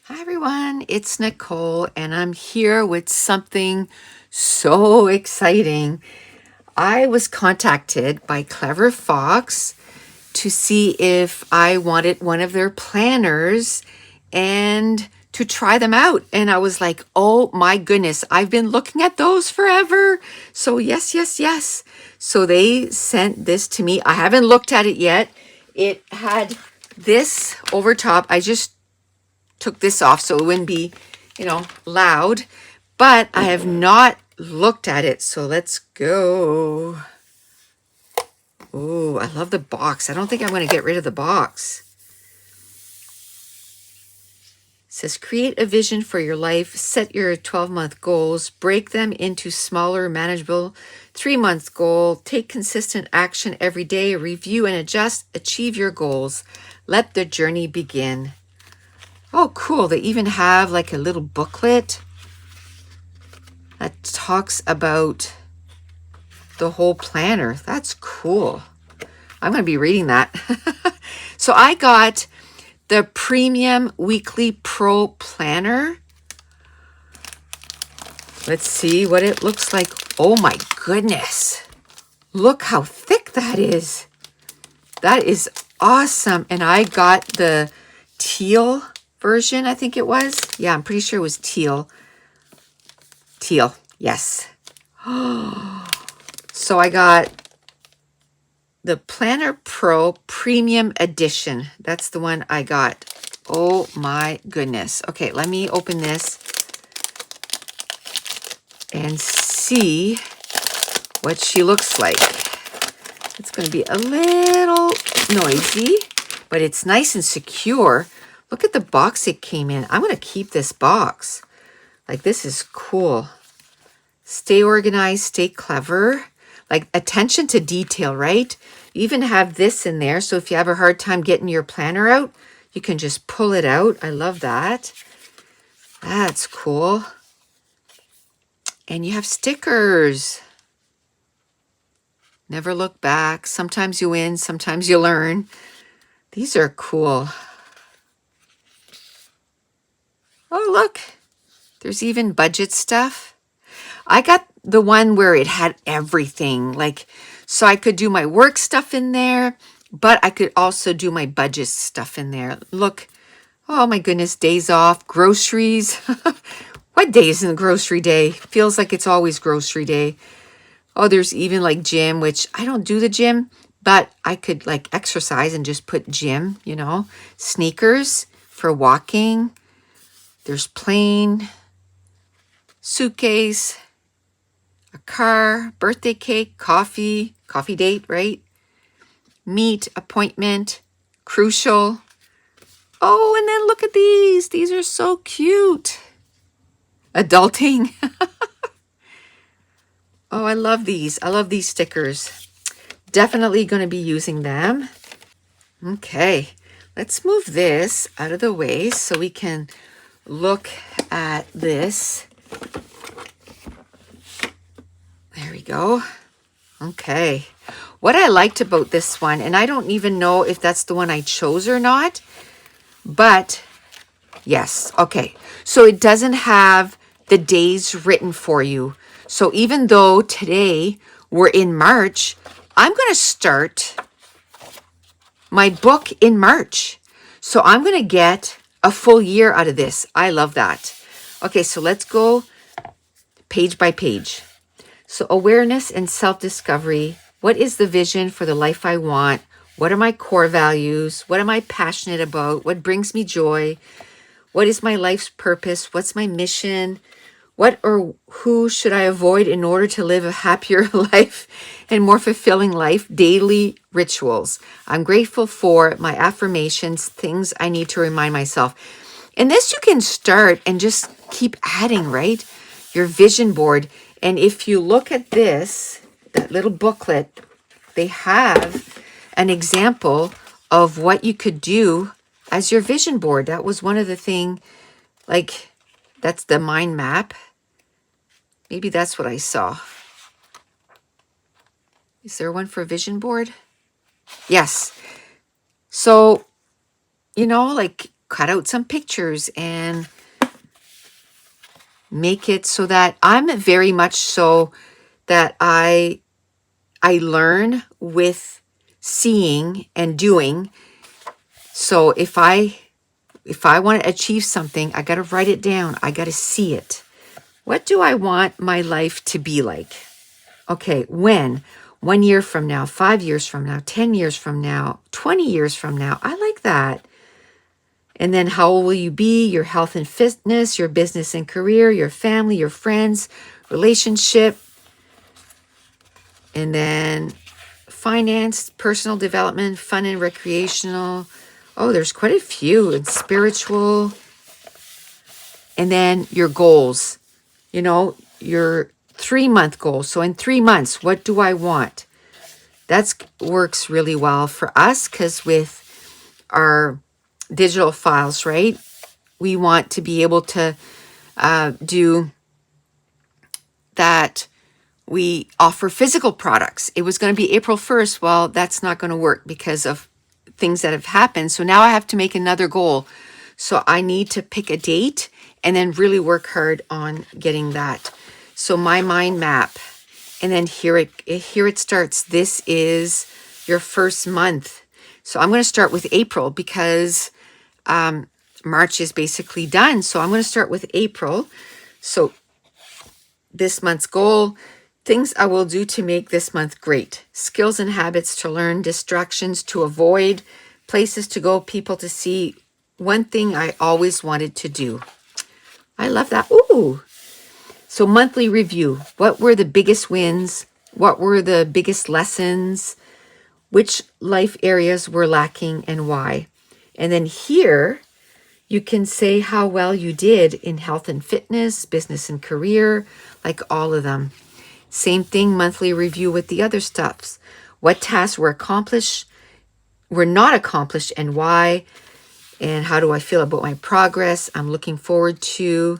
Hi everyone, it's Nicole and I'm here with something so exciting. I was contacted by Clever Fox to see if I wanted one of their planners and to try them out. And I was like, oh my goodness, I've been looking at those forever. So yes, yes, yes. So they sent this to me. I haven't looked at it yet. It had this over top. I just took this off so it wouldn't be, loud, but I have not looked at it. So let's go. Oh, I love the box. I don't think I'm going to get rid of the box. It says create a vision for your life, set your 12-month goals, break them into smaller, manageable 3-month goal, take consistent action every day, review and adjust, achieve your goals. Let the journey begin. Oh, cool. They even have like a little booklet that talks about the whole planner. That's cool. I'm going to be reading that. So I got the Premium Weekly Pro Planner. Let's see what it looks like. Oh my goodness. Look how thick that is. That is awesome. And I got the teal version, I think it was. Yeah, I'm pretty sure it was teal. Teal, yes. So I got the Planner Pro Premium Edition. That's the one I got. Oh my goodness. Okay, let me open this and see what she looks like. It's going to be a little noisy, but it's nice and secure. Look at the box it came in. I'm going to keep this box. Like, this is cool. Stay organized, stay clever. Like, attention to detail, right? You even have this in there, so if you have a hard time getting your planner out, you can just pull it out. I love that. That's cool. And you have stickers. Never look back. Sometimes you win, sometimes you learn. These are cool. Oh, look. There's even budget stuff. I got the one where it had everything. Like, so I could do my work stuff in there, but I could also do my budget stuff in there. Look. Oh my goodness, days off, groceries. What day isn't grocery day? Feels like it's always grocery day. Oh, there's even like gym, which I don't do the gym, but I could like exercise and just put gym, sneakers for walking. There's plane, suitcase, a car, birthday cake, coffee date, right? Meet, appointment, crucial. Oh, and then look at these. These are so cute. Adulting. Oh, I love these. I love these stickers. Definitely going to be using them. Okay, let's move this out of the way so we can look at this. There we go. Okay. What I liked about this one, and I don't even know if that's the one I chose or not, but yes. Okay. So it doesn't have the days written for you. So even though today we're in March, I'm going to start my book in March. So I'm going to get a full year out of this. I love that. Okay, so let's go page by page. So awareness and self-discovery. What is the vision for the life I want? What are my core values? What am I passionate about? What brings me joy? What is my life's purpose? What's my mission? What or who should I avoid in order to live a happier life and more fulfilling life? Daily rituals. I'm grateful for my affirmations, things I need to remind myself. And this you can start and just keep adding, right? Your vision board. And if you look at this, that little booklet, they have an example of what you could do as your vision board. That was one of the things, like, that's the mind map. Maybe that's what I saw. Is there one for vision board? Yes. So, like cut out some pictures and make it so that I'm very much so that I learn with seeing and doing. So if I want to achieve something, I got to write it down. I got to see it. What do I want my life to be like? Okay, when? 1 year from now, 5 years from now, 10 years from now, 20 years from now. I like that. And then how old will you be? Your health and fitness, your business and career, your family, your friends, relationship. And then finance, personal development, fun and recreational. Oh, there's quite a few. And spiritual. And then your goals. You know, your 3-month goals. So in 3 months, what do I want? That works really well for us because with our digital files, right? We want to be able to do that. We offer physical products. It was going to be April 1st. Well, that's not going to work because of things that have happened. So now I have to make another goal. So I need to pick a date and then really work hard on getting that. So my mind map, and then here it starts. This is your first month. So I'm going to start with April because March is basically done. So I'm going to start with April. So this month's goal, things I will do to make this month great. Skills and habits to learn, distractions to avoid, places to go, people to see. One thing I always wanted to do. I love that. Ooh. So monthly review. What were the biggest wins? What were the biggest lessons? Which life areas were lacking and why? And then here, you can say how well you did in health and fitness, business and career, like all of them. Same thing, monthly review with the other stuffs. What tasks were not accomplished and why? And how do I feel about my progress? I'm looking forward to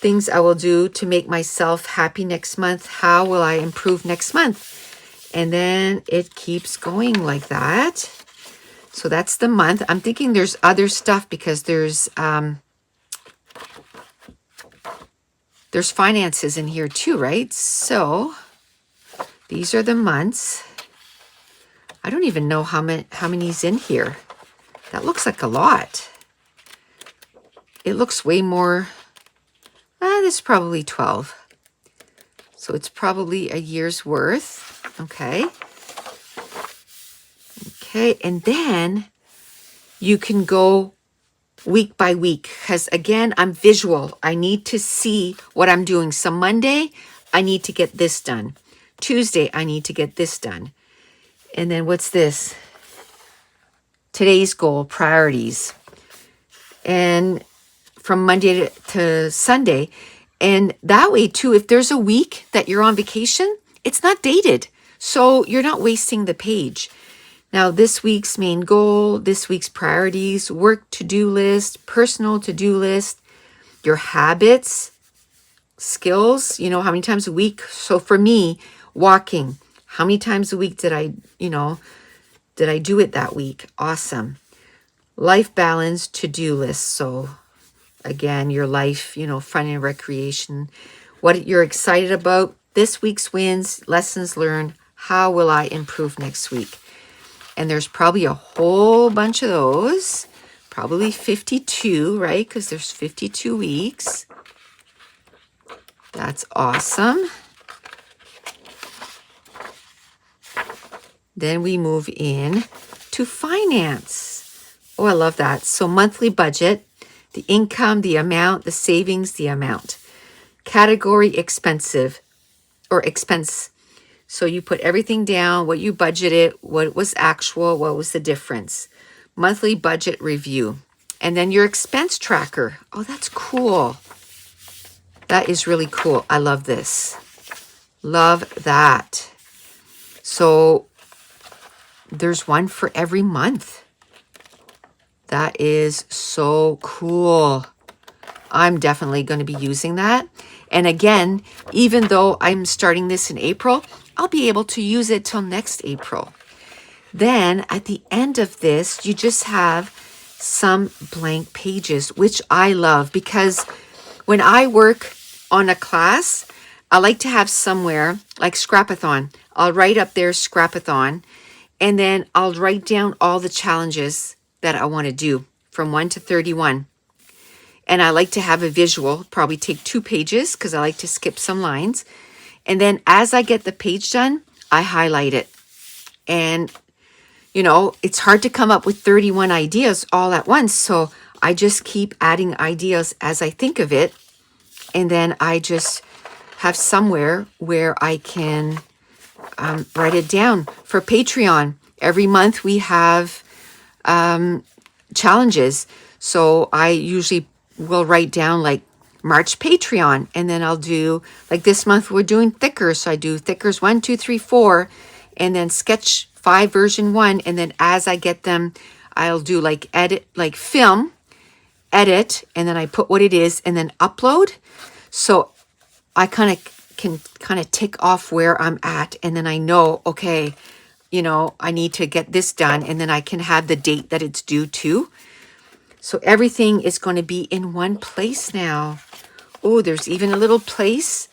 things I will do to make myself happy next month. How will I improve next month? And then it keeps going like that. So that's the month. I'm thinking there's other stuff because there's finances in here too, right? So these are the months. I don't even know how many's in here. That looks like a lot. It looks way more. This is probably 12. So it's probably a year's worth. Okay. Okay, and then you can go week by week because again, I'm visual. I need to see what I'm doing. So Monday, I need to get this done. Tuesday, I need to get this done. And then what's this? Today's goal, priorities. And from Monday to Sunday. And that way too, if there's a week that you're on vacation, it's not dated. So you're not wasting the page. Now, this week's main goal, this week's priorities, work to-do list, personal to-do list, your habits, skills, how many times a week. So for me, walking, how many times a week did I do it that week? Awesome. Life balance, to-do list. So again, your life, fun and recreation, what you're excited about, this week's wins, lessons learned, how will I improve next week? And there's probably a whole bunch of those, probably 52, right? Because there's 52 weeks. That's awesome. Then we move in to finance. Oh, I love that. So monthly budget, the income, the amount, the savings, the amount. Category expensive or expense. So you put everything down, what you budgeted, what was actual, what was the difference. Monthly budget review. And then your expense tracker. Oh, that's cool. That is really cool. I love this. Love that. So there's one for every month. That is so cool. I'm definitely going to be using that. And again, even though I'm starting this in April, I'll be able to use it till next April. Then at the end of this, you just have some blank pages, which I love, because when I work on a class, I like to have somewhere like Scrapathon. I'll write up there Scrapathon, and then I'll write down all the challenges that I want to do from 1 to 31. And I like to have a visual, probably take 2 pages because I like to skip some lines. And then as I get the page done, I highlight it. And, you know, it's hard to come up with 31 ideas all at once. So I just keep adding ideas as I think of it. And then I just have somewhere where I can write it down. For Patreon, every month we have challenges. So I usually will write down like March Patreon, and then I'll do, like this month we're doing thickers. So I do thickers 1, 2, 3, 4, and then sketch 5 version 1. And then as I get them, I'll do like edit, like film, edit, and then I put what it is and then upload. So I can tick off where I'm at, and then I know, okay, you know, I need to get this done, and then I can have the date that it's due to. So everything is going to be in one place now. Oh, there's even a little place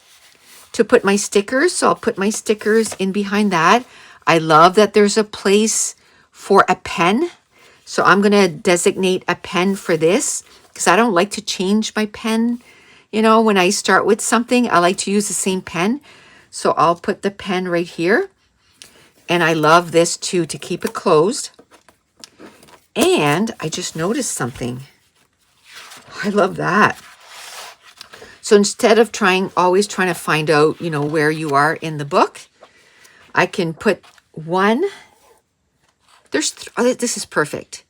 to put my stickers. So I'll put my stickers in behind that. I love that there's a place for a pen. So I'm going to designate a pen for this because I don't like to change my pen. You know, when I start with something, I like to use the same pen. So I'll put the pen right here. And I love this too, to keep it closed. And I just noticed something. I love that. So instead of always trying to find out, you know, where you are in the book, I can put one. This is perfect.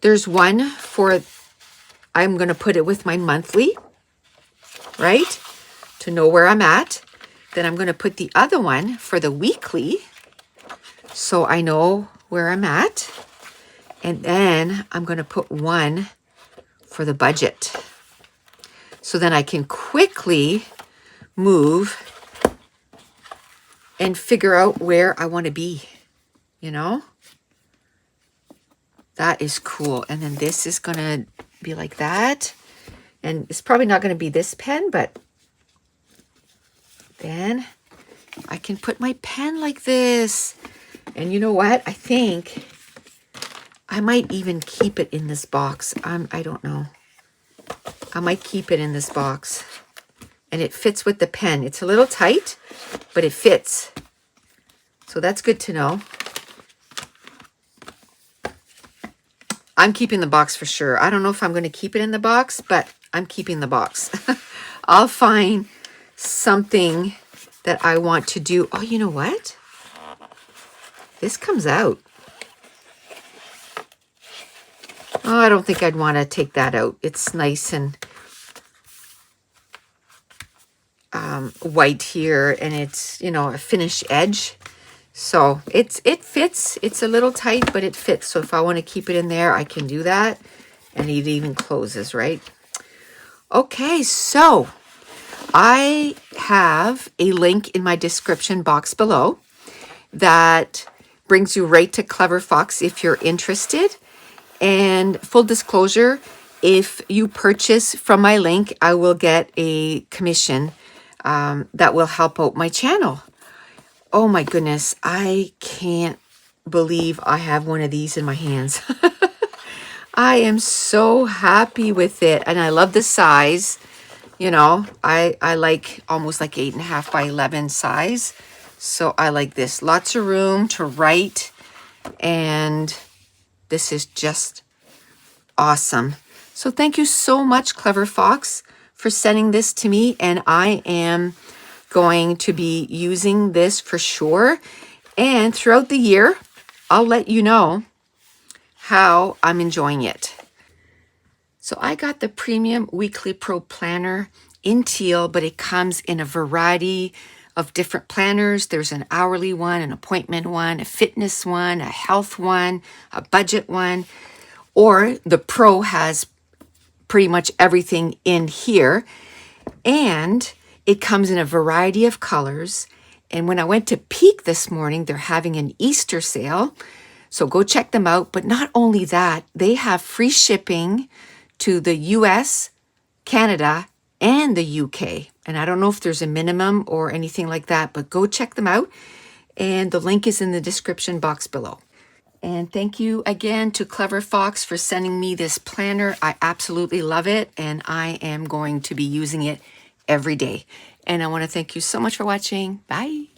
There's one for, I'm going to put it with my monthly, right? To know where I'm at. Then I'm going to put the other one for the weekly, so I know where I'm at. And then I'm going to put one for the budget. So then I can quickly move and figure out where I want to be, you know? That is cool. And then this is going to be like that. And it's probably not going to be this pen, but then I can put my pen like this. And you know what? I think I might even keep it in this box. I don't know. I might keep it in this box. And it fits with the pen. It's a little tight, but it fits. So that's good to know. I'm keeping the box for sure. I don't know if I'm going to keep it in the box, but I'm keeping the box. I'll find something that I want to do. Oh, you know what? This comes out. Oh, I don't think I'd want to take that out. It's nice and white here, and it's, you know, a finished edge. So it fits. It's a little tight, but it fits. So if I want to keep it in there, I can do that. And it even closes, right? Okay, so I have a link in my description box below that brings you right to Clever Fox if you're interested. And full disclosure, if you purchase from my link, I will get a commission that will help out my channel. Oh my goodness, I can't believe I have one of these in my hands. I am so happy with it, and I love the size. You know, I like almost like 8.5 by 11 size. So I like this. Lots of room to write, and this is just awesome. So thank you so much, Clever Fox, for sending this to me, and I am going to be using this for sure. And throughout the year, I'll let you know how I'm enjoying it. So I got the Premium Weekly Pro Planner in teal, but it comes in a variety of different planners. There's an hourly one, an appointment one, a fitness one, a health one, a budget one, or the Pro has pretty much everything in here. And it comes in a variety of colors. And when I went to Peak this morning, they're having an Easter sale. So go check them out. But not only that, they have free shipping to the US, Canada, and the UK. And I don't know if there's a minimum or anything like that, but go check them out. And the link is in the description box below. And thank you again to Clever Fox for sending me this planner. I absolutely love it, and I am going to be using it every day. And I want to thank you so much for watching. Bye.